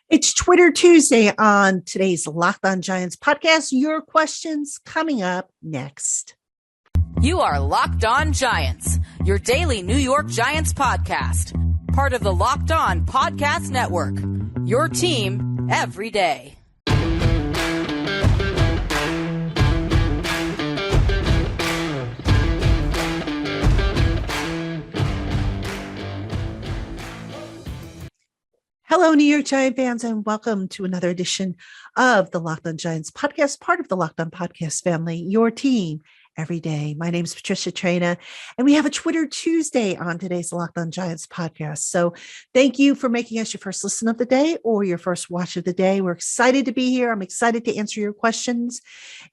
It's Twitter Tuesday on today's LockedOn Giants podcast. Your questions coming up next. You are Locked On Giants, your daily New York Giants podcast. Part of the Locked On Podcast Network, your team every day. Hello, New York Giant fans, and welcome to another edition of the Locked On Giants podcast, part of the Locked On Podcast family, your team every day. My name is Patricia Traina, and we have a Twitter Tuesday on today's Locked On Giants podcast. So thank you for making us your first listen of the day or your first watch of the day. We're excited to be here. I'm excited to answer your questions.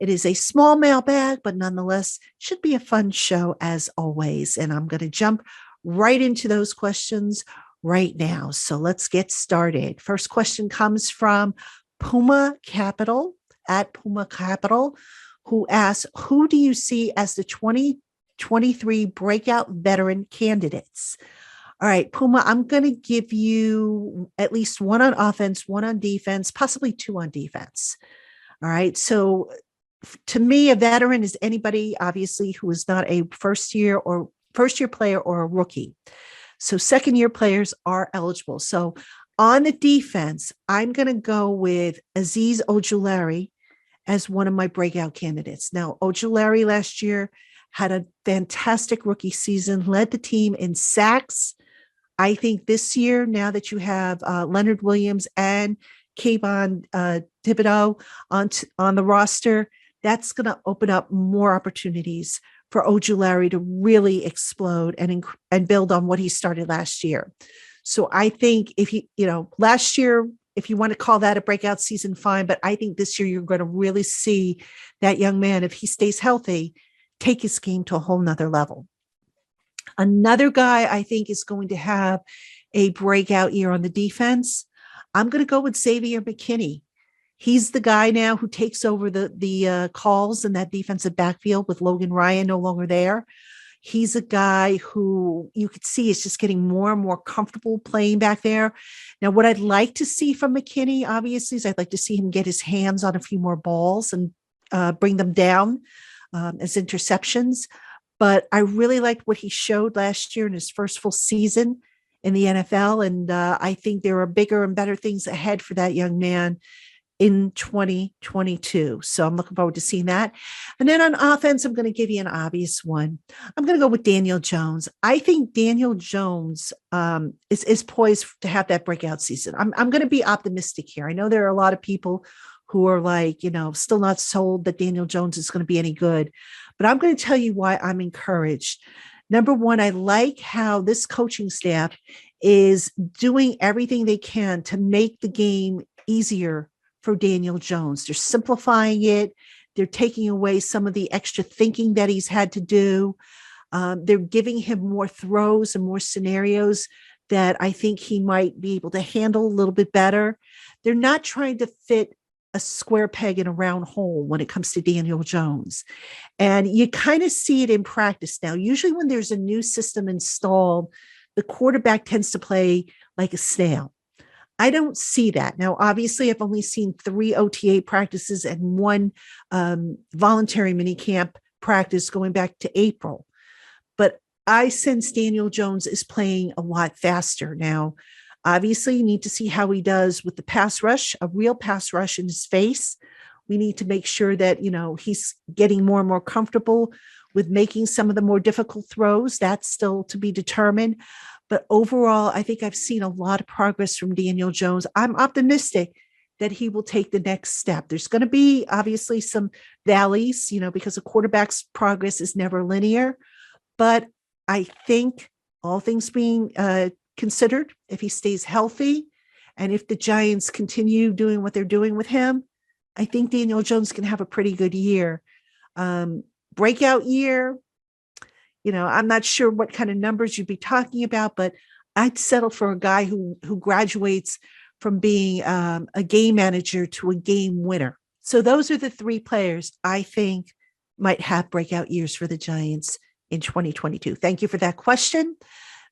It is a small mailbag, but nonetheless, should be a fun show as always. And I'm going to jump right into those questions right now. So let's get started. First question comes from Puma Capital at Puma Capital, who asks, who do you see as the 2023 breakout veteran candidates? All right, Puma, I'm going to give you at least one on offense, one on defense, possibly two on defense. All right. So to me, a veteran is anybody, obviously, who is not a first year player or a rookie. So second-year players are eligible. So on the defense, I'm going to go with Azeez Ojulari as one of my breakout candidates. Now, Ojulari last year had a fantastic rookie season, led the team in sacks. I think this year, now that you have Leonard Williams and Kayvon Thibodeaux on the roster, that's going to open up more opportunities for Ojulari to really explode and build on what he started last year. So I think last year, if you want to call that a breakout season, fine. But I think this year you're going to really see that young man, if he stays healthy, take his game to a whole nother level. Another guy I think is going to have a breakout year on the defense. I'm going to go with Xavier McKinney. He's the guy now who takes over the calls in that defensive backfield with Logan Ryan no longer there. He's a guy who you could see is just getting more and more comfortable playing back there. Now, what I'd like to see from McKinney, obviously, is I'd like to see him get his hands on a few more balls and bring them down as interceptions. But I really liked what he showed last year in his first full season in the NFL. And I think there are bigger and better things ahead for that young man in 2022. So I'm looking forward to seeing that. And then on offense, I'm going to give you an obvious one. I'm going to go with Daniel Jones. I think Daniel Jones is poised to have that breakout season. I'm going to be optimistic here. I know there are a lot of people who are still not sold that Daniel Jones is going to be any good, but I'm going to tell you why I'm encouraged. Number one, I like how this coaching staff is doing everything they can to make the game easier for Daniel Jones. They're simplifying it. They're taking away some of the extra thinking that he's had to do. They're giving him more throws and more scenarios that I think he might be able to handle a little bit better. They're not trying to fit a square peg in a round hole when it comes to Daniel Jones. And you kind of see it in practice now. Usually when there's a new system installed, the quarterback tends to play like a snail. I don't see that. Now, obviously, I've only seen 3 OTA practices and 1 voluntary minicamp practice going back to April. But I sense Daniel Jones is playing a lot faster. Now, obviously, you need to see how he does with the pass rush, a real pass rush in his face. We need to make sure that, he's getting more and more comfortable with making some of the more difficult throws. That's still to be determined. But overall, I think I've seen a lot of progress from Daniel Jones. I'm optimistic that he will take the next step. There's going to be obviously some valleys, because a quarterback's progress is never linear. But I think all things being considered, if he stays healthy and if the Giants continue doing what they're doing with him, I think Daniel Jones can have a pretty good year. Breakout year, I'm not sure what kind of numbers you'd be talking about, but I'd settle for a guy who graduates from being a game manager to a game winner. So those are the 3 players I think might have breakout years for the Giants in 2022. Thank you for that question.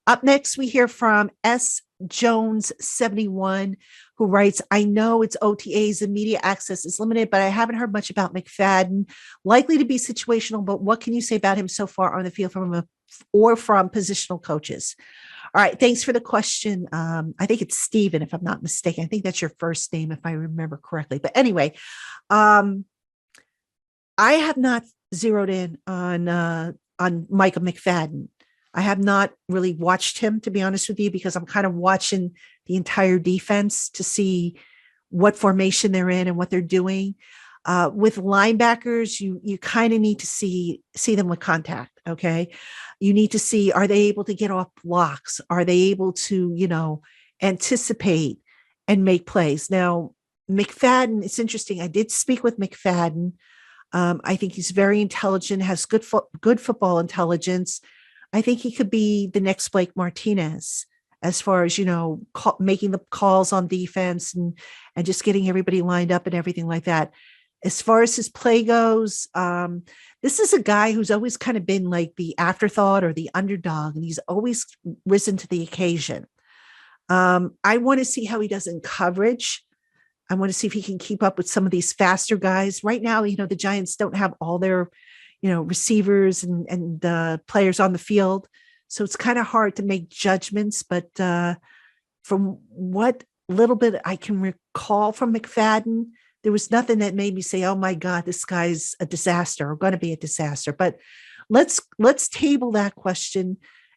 Up next, we hear from S. Jones 71, who writes, I know it's OTAs and media access is limited, but I haven't heard much about McFadden. Likely to be situational, but what can you say about him so far on the field from positional coaches? All right. Thanks for the question. I think it's Steven, if I'm not mistaken. I think that's your first name, if I remember correctly. But anyway, I have not zeroed in on Micah McFadden. I have not really watched him, to be honest with you, because I'm kind of watching the entire defense to see what formation they're in and what they're doing. With linebackers, you kind of need to see them with contact. Okay. You need to see, are they able to get off blocks? Are they able to, anticipate and make plays? Now, McFadden, it's interesting. I did speak with McFadden. I think he's very intelligent, has good football intelligence. I think he could be the next Blake Martinez as far as, making the calls on defense and just getting everybody lined up and everything like that. As far as his play goes, this is a guy who's always kind of been like the afterthought or the underdog, and he's always risen to the occasion. I want to see how he does in coverage. I want to see if he can keep up with some of these faster guys. Right now, the Giants don't have all their, receivers and players on the field. So it's kind of hard to make judgments. But from what little bit I can recall from McFadden, there was nothing that made me say, oh my God, this guy's a disaster or going to be a disaster. But let's table that question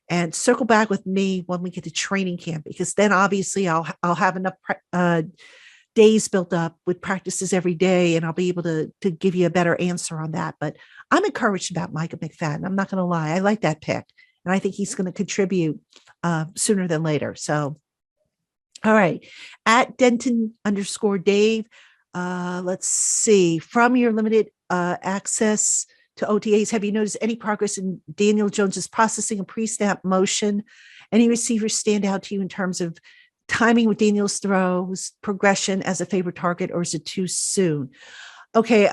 and circle back with me when we get to training camp, because then obviously I'll have enough days built up with practices every day, and I'll be able to give you a better answer on that. But I'm encouraged about Micah McFadden. I'm not going to lie. I like that pick, and I think he's going to contribute sooner than later. So, all right. At Denton_Dave, let's see. From your limited access to OTAs, have you noticed any progress in Daniel Jones's processing of pre-snap motion? Any receivers stand out to you in terms of timing with Daniel's throws, progression as a favorite target, or is it too soon? Okay.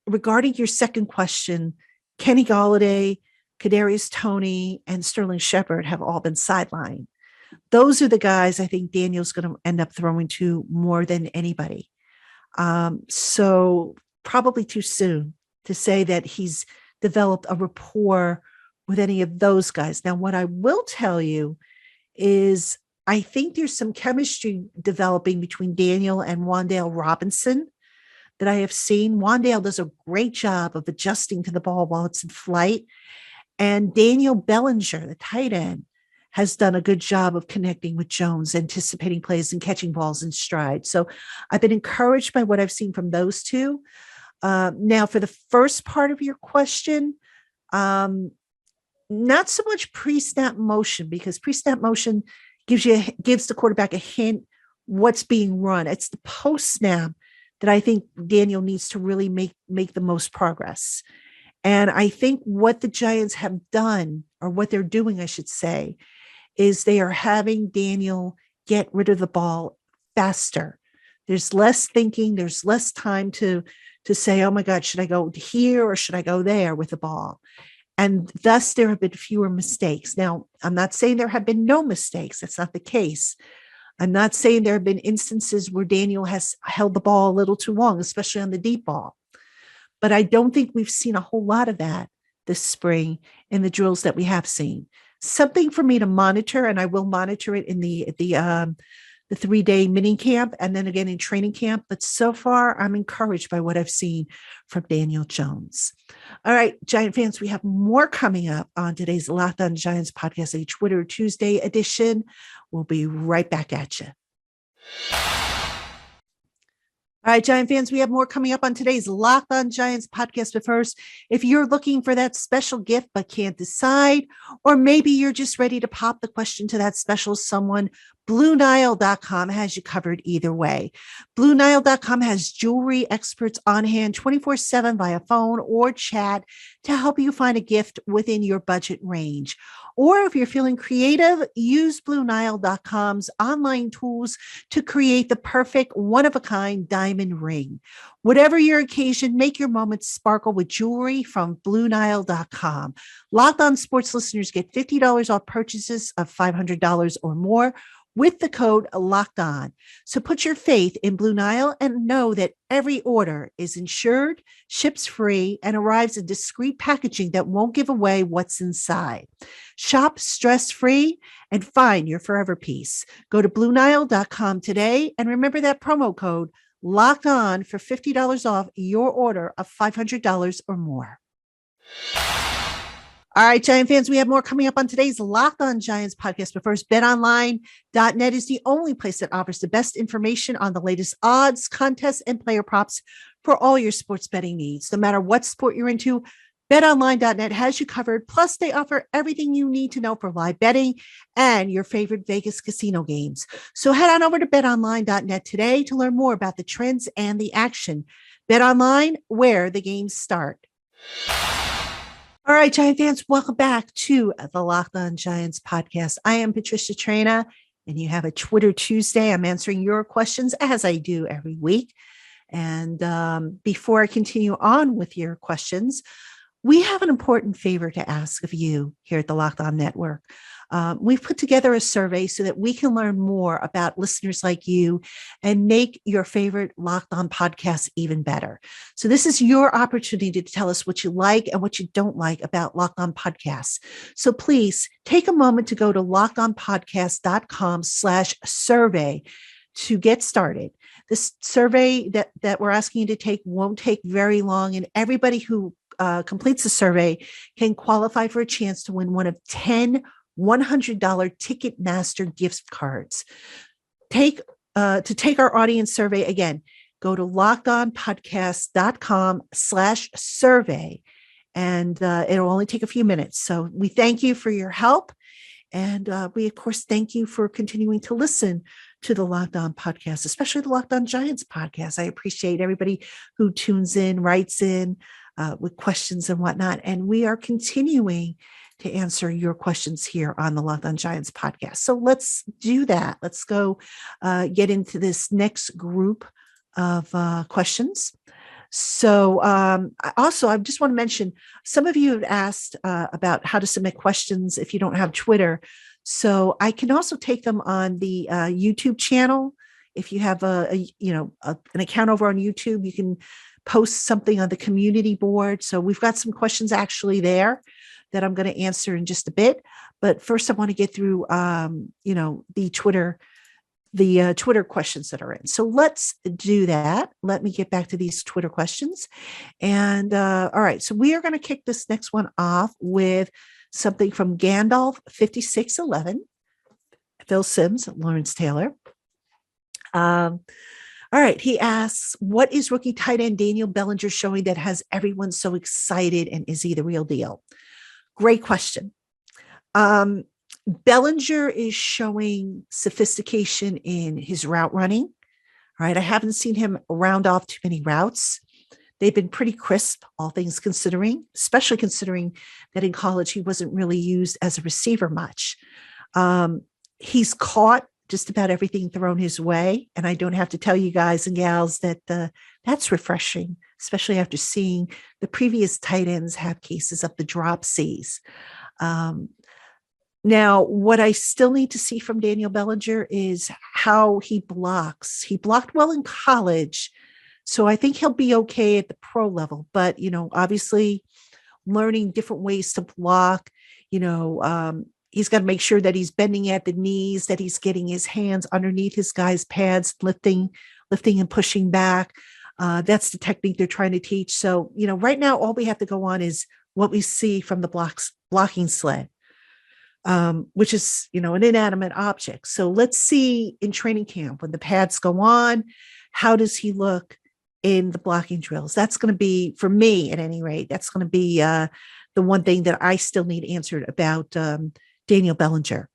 Regarding your second question, Kenny Golladay, Kadarius Toney, and Sterling Shepard have all been sidelined. Those are the guys I think Daniel's going to end up throwing to more than anybody. So probably too soon to say that he's developed a rapport with any of those guys. Now, what I will tell you is I think there's some chemistry developing between Daniel and Wan'Dale Robinson that I have seen. Wan'Dale does a great job of adjusting to the ball while it's in flight. And Daniel Bellinger, the tight end, has done a good job of connecting with Jones, anticipating plays and catching balls in stride. So I've been encouraged by what I've seen from those two. Now, for the first part of your question, not so much pre-snap motion, because pre-snap motion gives the quarterback a hint what's being run. It's the post-snap that I think Daniel needs to really make the most progress. And I think what the Giants have done, or what they're doing, I should say, is they are having Daniel get rid of the ball faster. There's less thinking. There's less time to say, oh my God, should I go here or should I go there with the ball? And thus there have been fewer mistakes. Now, I'm not saying there have been no mistakes. That's not the case. I'm not saying there have been instances where Daniel has held the ball a little too long, especially on the deep ball. But I don't think we've seen a whole lot of that this spring in the drills that we have seen. Something for me to monitor, and I will monitor it in the 3-day mini camp and then again in training camp. But so far, I'm encouraged by what I've seen from Daniel Jones. All right, Giant fans, we have more coming up on today's LockedOn Giants podcast, a Twitter Tuesday edition. We'll be right back at you. All right, Giant fans, we have more coming up on today's LockedOn Giants podcast. But first, if you're looking for that special gift but can't decide, or maybe you're just ready to pop the question to that special someone, BlueNile.com has you covered either way. BlueNile.com has jewelry experts on hand 24/7 via phone or chat to help you find a gift within your budget range. Or if you're feeling creative, use BlueNile.com's online tools to create the perfect one-of-a-kind diamond ring. Whatever your occasion, make your moments sparkle with jewelry from BlueNile.com. Locked On Sports listeners get $50 off purchases of $500 or more with the code Locked On. So put your faith in Blue Nile and know that every order is insured, ships free, and arrives in discreet packaging that won't give away what's inside. Shop stress-free and find your forever peace. Go to BlueNile.com today and remember that promo code Locked On for $50 off your order of $500 or more. All right, Giant fans, we have more coming up on today's Locked On Giants podcast. But first, BetOnline.net is the only place that offers the best information on the latest odds, contests, and player props for all your sports betting needs. No matter what sport you're into, BetOnline.net has you covered. Plus, they offer everything you need to know for live betting and your favorite Vegas casino games. So head on over to BetOnline.net today to learn more about the trends and the action. BetOnline, where the games start. All right, Giant fans, welcome back to the Locked On Giants podcast. I am Patricia Traina, and you have a Twitter Tuesday. I'm answering your questions as I do every week. And before I continue on with your questions, we have an important favor to ask of you here at the Locked On Network. We've put together a survey so that we can learn more about listeners like you and make your favorite Locked On podcast even better. So this is your opportunity to tell us what you like and what you don't like about Locked On podcasts. So please take a moment to go to lockedonpodcast.com/survey to get started. This survey that we're asking you to take won't take very long, and everybody who completes the survey can qualify for a chance to win one of 10 $100 Ticketmaster gift cards. To take our audience survey again, go to lockedonpodcast.com/survey, and it'll only take a few minutes. So we thank you for your help. And we, of course, thank you for continuing to listen to the Locked On podcast, especially the Locked On Giants podcast. I appreciate everybody who tunes in, writes in with questions and whatnot. And we are continuing to answer your questions here on the Locked On Giants podcast. So let's do that. Let's go get into this next group of questions. So I just want to mention, some of you have asked about how to submit questions if you don't have Twitter. So I can also take them on the YouTube channel. If you have an account over on YouTube, you can post something on the community board. So we've got some questions actually there that I'm going to answer in just a bit. But first, I want to get through, the Twitter questions that are in. So let's do that. Let me get back to these Twitter questions. And all right, so we are going to kick this next one off with something from Gandalf5611, Phil Sims, Lawrence Taylor. All right, he asks, what is rookie tight end Daniel Bellinger showing that has everyone so excited, and is he the real deal? Great question. Bellinger is showing sophistication in his route running. All right. I haven't seen him round off too many routes. They've been pretty crisp, all things considering, especially considering that in college he wasn't really used as a receiver much. He's caught just about everything thrown his way. And I don't have to tell you guys and gals that that's refreshing, especially after seeing the previous tight ends have cases of the dropsies. Now, what I still need to see from Daniel Bellinger is how he blocks. He blocked well in college, so I think he'll be okay at the pro level. But, obviously learning different ways to block, he's got to make sure that he's bending at the knees, that he's getting his hands underneath his guys' pads, lifting and pushing back. That's the technique they're trying to teach. So, right now, all we have to go on is what we see from the blocking sled, which is, an inanimate object. So let's see in training camp when the pads go on, how does he look in the blocking drills? That's going to be, for me at any rate, that's going to be the one thing that I still need answered about Daniel Bellinger.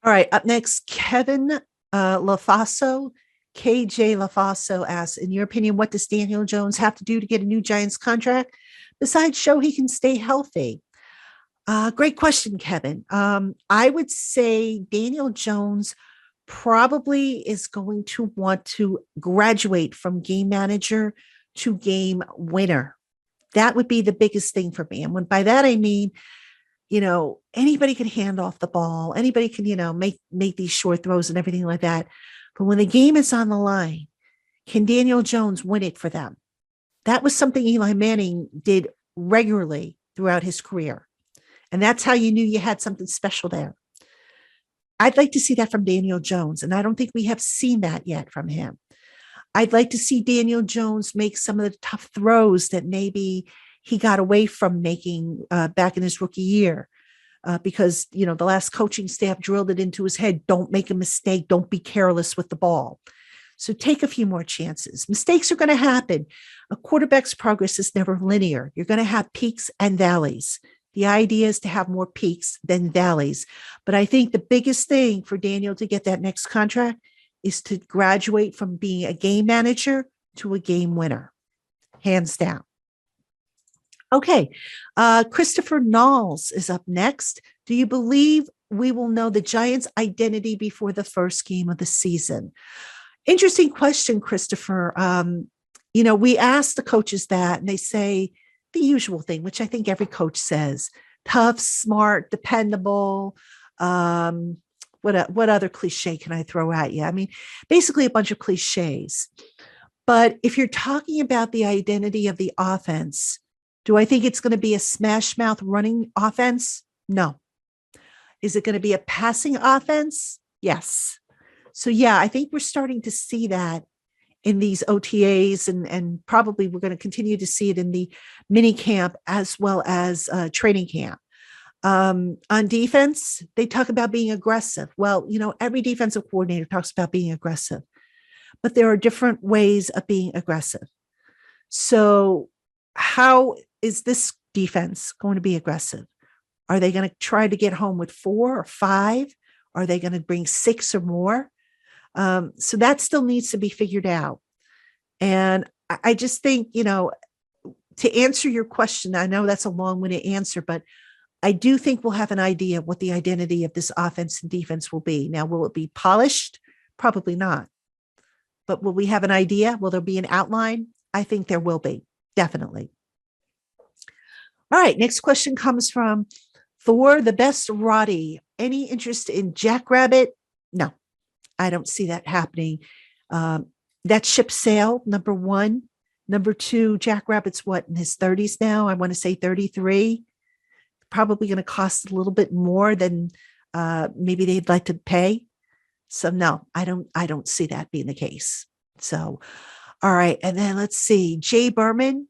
All right, up next, Kevin LaFaso, KJ LaFaso asks, in your opinion, what does Daniel Jones have to do to get a new Giants contract besides show he can stay healthy? Great question, Kevin. I would say Daniel Jones probably is going to want to graduate from game manager to game winner. That would be the biggest thing for me. And by that, I mean, anybody can hand off the ball. Anybody can, make these short throws and everything like that. But when the game is on the line, can Daniel Jones win it for them? That was something Eli Manning did regularly throughout his career. And that's how you knew you had something special there. I'd like to see that from Daniel Jones. And I don't think we have seen that yet from him. I'd like to see Daniel Jones make some of the tough throws that maybe he got away from making back in his rookie year. Because, the last coaching staff drilled it into his head. Don't make a mistake. Don't be careless with the ball. So take a few more chances. Mistakes are going to happen. A quarterback's progress is never linear. You're going to have peaks and valleys. The idea is to have more peaks than valleys. But I think the biggest thing for Daniel to get that next contract is to graduate from being a game manager to a game winner. Hands down. Okay. Christopher Knowles is up next. Do you believe we will know the Giants' identity before the first game of the season? Interesting question, Christopher. We ask the coaches that, and they say the usual thing, which I think every coach says: tough, smart, dependable. What other cliche can I throw at you? I mean, basically a bunch of cliches. But if you're talking about the identity of the offense, do I think it's going to be a smash mouth running offense? No. Is it going to be a passing offense? Yes. So, yeah, I think we're starting to see that in these OTAs, and probably we're going to continue to see it in the mini camp as well as training camp. On defense, they talk about being aggressive. Well, every defensive coordinator talks about being aggressive, but there are different ways of being aggressive. So how is this defense going to be aggressive? Are they going to try to get home with 4 or 5? Are they going to bring 6 or more? So that still needs to be figured out. And I just think, to answer your question, I know that's a long-winded answer, but I do think we'll have an idea of what the identity of this offense and defense will be. Now, will it be polished? Probably not. But will we have an idea? Will there be an outline? I think there will be, definitely. All right, next question comes from Thor, the best Roddy. Any interest in Jackrabbit? No, I don't see that happening. That ship sailed, number one. Number two, Jackrabbit's in his 30s now? I want to say 33. Probably going to cost a little bit more than maybe they'd like to pay. So no, I don't see that being the case. So, all right. And then let's see. Jay Berman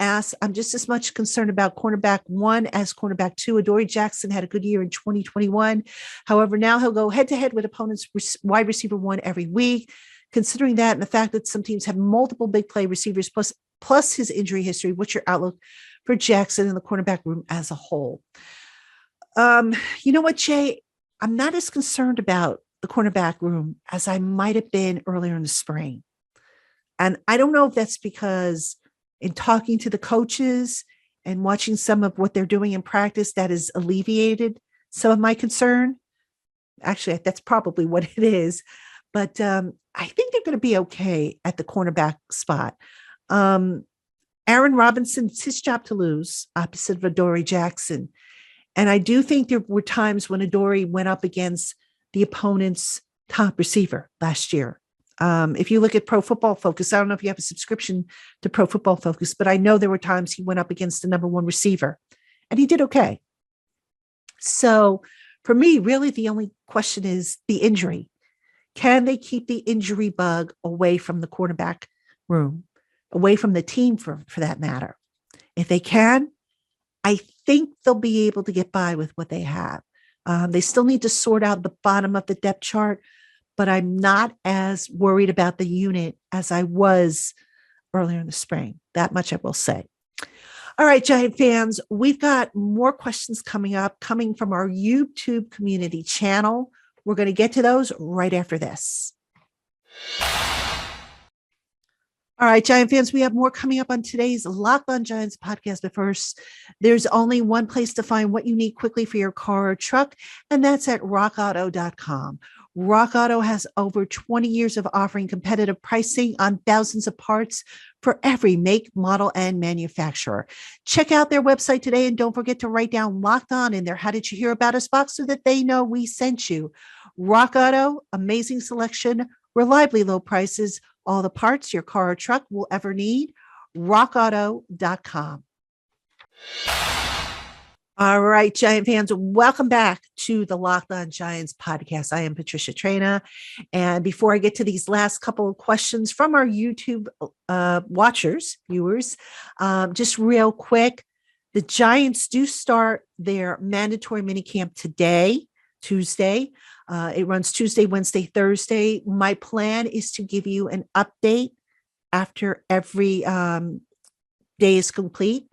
asks, I'm just as much concerned about cornerback 1 as cornerback 2. Adoree Jackson had a good year in 2021. However, now he'll go head to head with opponents wide receiver 1 every week. Considering that and the fact that some teams have multiple big play receivers plus his injury history, what's your outlook for Jackson in the cornerback room as a whole? You know what, Jay? I'm not as concerned about the cornerback room as I might have been earlier in the spring. And I don't know if that's because in talking to the coaches and watching some of what they're doing in practice, that has alleviated some of my concern. Actually, that's probably what it is. But I think they're going to be okay at the cornerback spot. Aaron Robinson, it's his job to lose opposite of Adoree Jackson. And I do think there were times when Adoree went up against the opponent's top receiver last year. If you look at Pro Football Focus, I don't know if you have a subscription to Pro Football Focus, but I know there were times he went up against the number 1 receiver and he did okay. So for me, really the only question is the injury. Can they keep the injury bug away from the quarterback room, away from the team for that matter? If they can, I think they'll be able to get by with what they have. They still need to sort out the bottom of the depth chart, but I'm not as worried about the unit as I was earlier in the spring. That much I will say. All right, Giant fans, we've got more questions coming up, coming from our YouTube community channel. We're going to get to those right after this. All right, Giant fans, we have more coming up on today's LockedOn Giants podcast. But first, there's only one place to find what you need quickly for your car or truck, and that's at rockauto.com. Rock Auto has over 20 years of offering competitive pricing on thousands of parts for every make, model, and manufacturer. Check out their website today and don't forget to write down Locked On in their How Did You Hear About Us box so that they know we sent you. Rock Auto, amazing selection, reliably low prices, all the parts your car or truck will ever need. RockAuto.com. All right, Giant fans, welcome back to the LockedOn Giants podcast. I am Patricia Traina. And before I get to these last couple of questions from our YouTube viewers, just real quick, the Giants do start their mandatory minicamp today, Tuesday. It runs Tuesday, Wednesday, Thursday. My plan is to give you an update after every day is complete.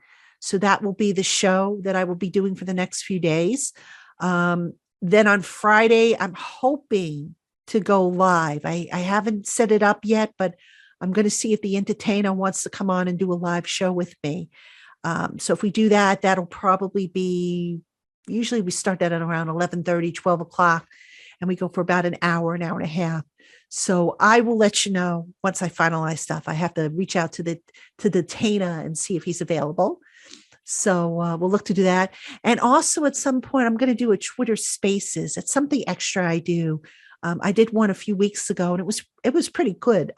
So that will be the show that I will be doing for the next few days. Then on Friday, I'm hoping to go live. I haven't set it up yet, but I'm going to see if the entertainer wants to come on and do a live show with me. So if we do that, that'll probably be, usually we start that at around 11:30, 12 o'clock, and we go for about an hour and a half. So I will let you know once I finalize stuff. I have to reach out to the Tana and see if he's available. So we'll look to do that. And also at some point, I'm going to do a Twitter Spaces. It's something extra I do. I did one a few weeks ago, and it was pretty good.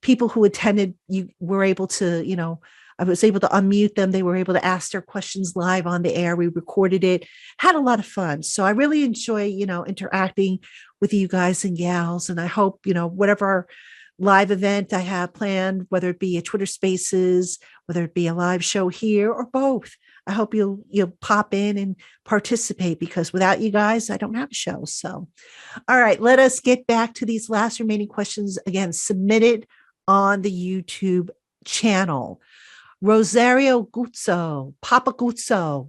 People who attended, you were able to, I was able to unmute them. They were able to ask their questions live on the air. We recorded it, had a lot of fun. So I really enjoy, interacting with you guys and gals. And I hope, whatever live event I have planned, whether it be a Twitter Spaces, whether it be a live show here or both, I hope you'll pop in and participate, because without you guys, I don't have a show. So, all right, let us get back to these last remaining questions, again, submitted on the YouTube channel. Rosario Guzzo, Papa Guzzo.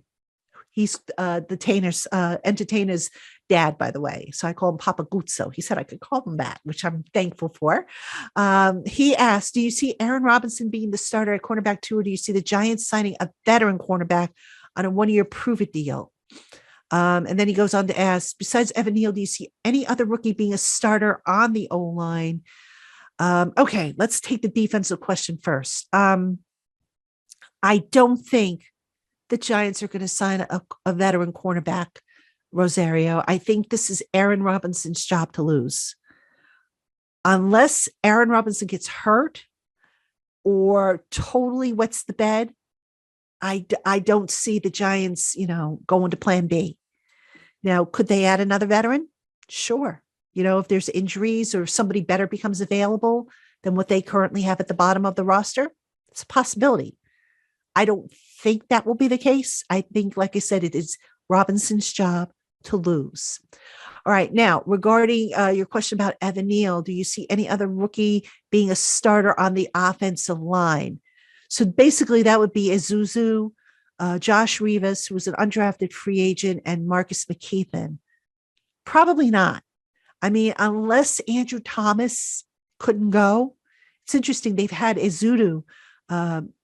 He's the entertainer's dad, by the way. So I call him Papa Guzzo. He said I could call him that, which I'm thankful for. He asked, do you see Aaron Robinson being the starter at cornerback 2, or do you see the Giants signing a veteran cornerback on a one-year prove-it deal? And then he goes on to ask, besides Evan Neal, do you see any other rookie being a starter on the O-line? Okay, let's take the defensive question first. I don't think the Giants are going to sign a veteran cornerback, Rosario. I think this is Aaron Robinson's job to lose. Unless Aaron Robinson gets hurt or totally wets the bed, I don't see the Giants, going to plan B. Now, could they add another veteran? Sure. If there's injuries or somebody better becomes available than what they currently have at the bottom of the roster, it's a possibility. I don't think that will be the case. I think, like I said, it is Robinson's job to lose. All right. Now, regarding your question about Evan Neal, do you see any other rookie being a starter on the offensive line? So basically that would be Isuzu, Josh Rivas, who was an undrafted free agent, and Marcus McKeithen. Probably not. I mean, unless Andrew Thomas couldn't go. It's interesting. They've had Isuzu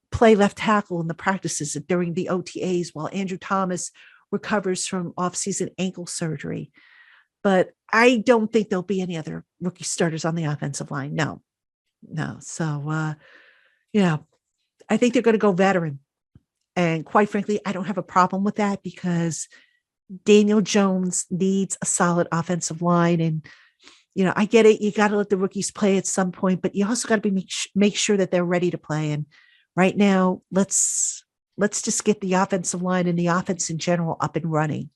play left tackle in the practices during the OTAs while Andrew Thomas recovers from off-season ankle surgery. But I don't think there'll be any other rookie starters on the offensive line. No. So, I think they're going to go veteran. And quite frankly, I don't have a problem with that, because Daniel Jones needs a solid offensive line. And, I get it. You got to let the rookies play at some point, but you also got to make sure that they're ready to play. And right now, let's just get the offensive line and the offense in general up and running.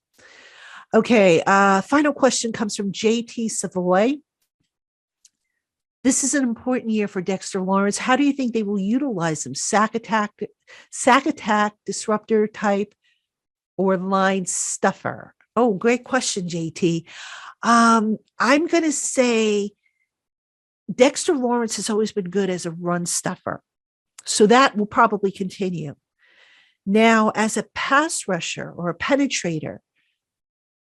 Okay, final question comes from JT Savoy. This is an important year for Dexter Lawrence. How do you think they will utilize him? Sack attack, disruptor type, or line stuffer? Oh, great question, JT. I'm going to say Dexter Lawrence has always been good as a run stuffer. So that will probably continue. Now, as a pass rusher or a penetrator,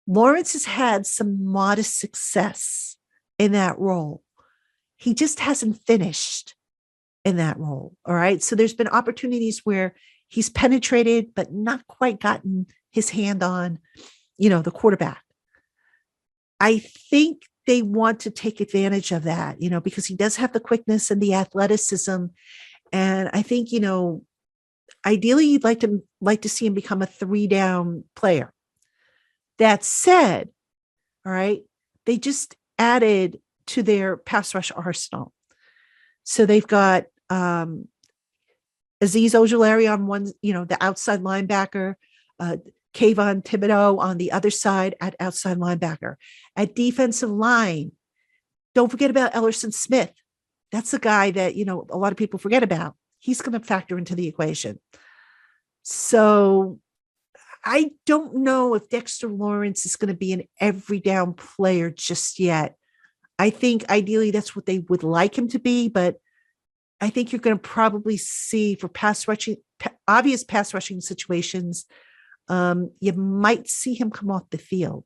Lawrence has had some modest success in that role. He just hasn't finished in that role. All right. So there's been opportunities where he's penetrated, but not quite gotten his hand on, the quarterback. I think they want to take advantage of that, because he does have the quickness and the athleticism. And I think, ideally you'd like to see him become a 3-down player. That said, all right, they just added to their pass rush arsenal. So they've got Azeez Ojulari on one, the outside linebacker, Kayvon Thibodeau on the other side at outside linebacker. At defensive line, don't forget about Ellerson Smith. That's the guy that, a lot of people forget about. He's going to factor into the equation. So I don't know if Dexter Lawrence is going to be an every down player just yet. I think ideally that's what they would like him to be, but I think you're going to probably see for obvious pass rushing situations, you might see him come off the field.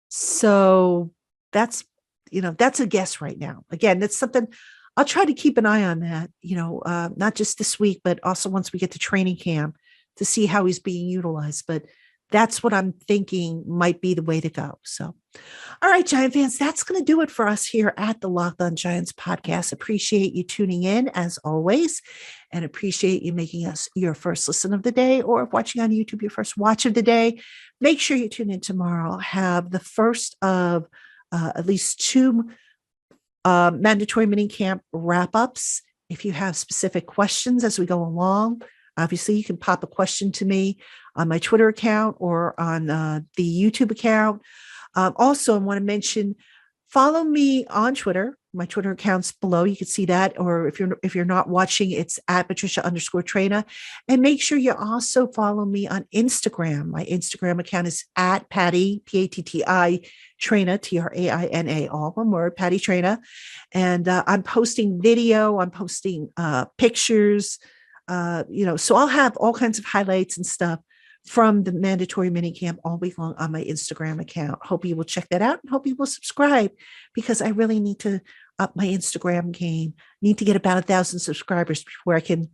So that's a guess right now. Again, that's something I'll try to keep an eye on that, not just this week, but also once we get to training camp to see how he's being utilized. But that's what I'm thinking might be the way to go. So, all right, Giant fans, that's going to do it for us here at the LockedOn Giants podcast. Appreciate you tuning in as always, and appreciate you making us your first listen of the day, or watching on YouTube, your first watch of the day. Make sure you tune in tomorrow. I'll have the first of at least 2 mandatory mini camp wrap-ups. If you have specific questions as we go along, obviously you can pop a question to me on my Twitter account or on the YouTube account. Also, I want to mention, follow me on Twitter. My Twitter account's below. You can see that. Or if you're not watching, it's at Patricia_Traina. And make sure you also follow me on Instagram. My Instagram account is at Patty, P-A-T-T-I, Traina, T-R-A-I-N-A, all one word, Patty Traina. And I'm posting video. I'm posting pictures. So I'll have all kinds of highlights and stuff from the mandatory minicamp all week long on my Instagram account. Hope you will check that out, and hope you will subscribe, because I really need to up my Instagram game. Need to get about 1,000 subscribers before I can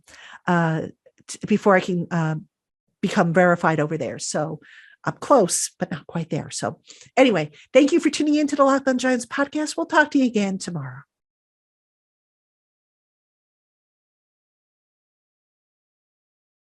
become verified over there. So I'm close, but not quite there. So anyway, thank you for tuning in to the LockedOn Giants podcast. We'll talk to you again tomorrow.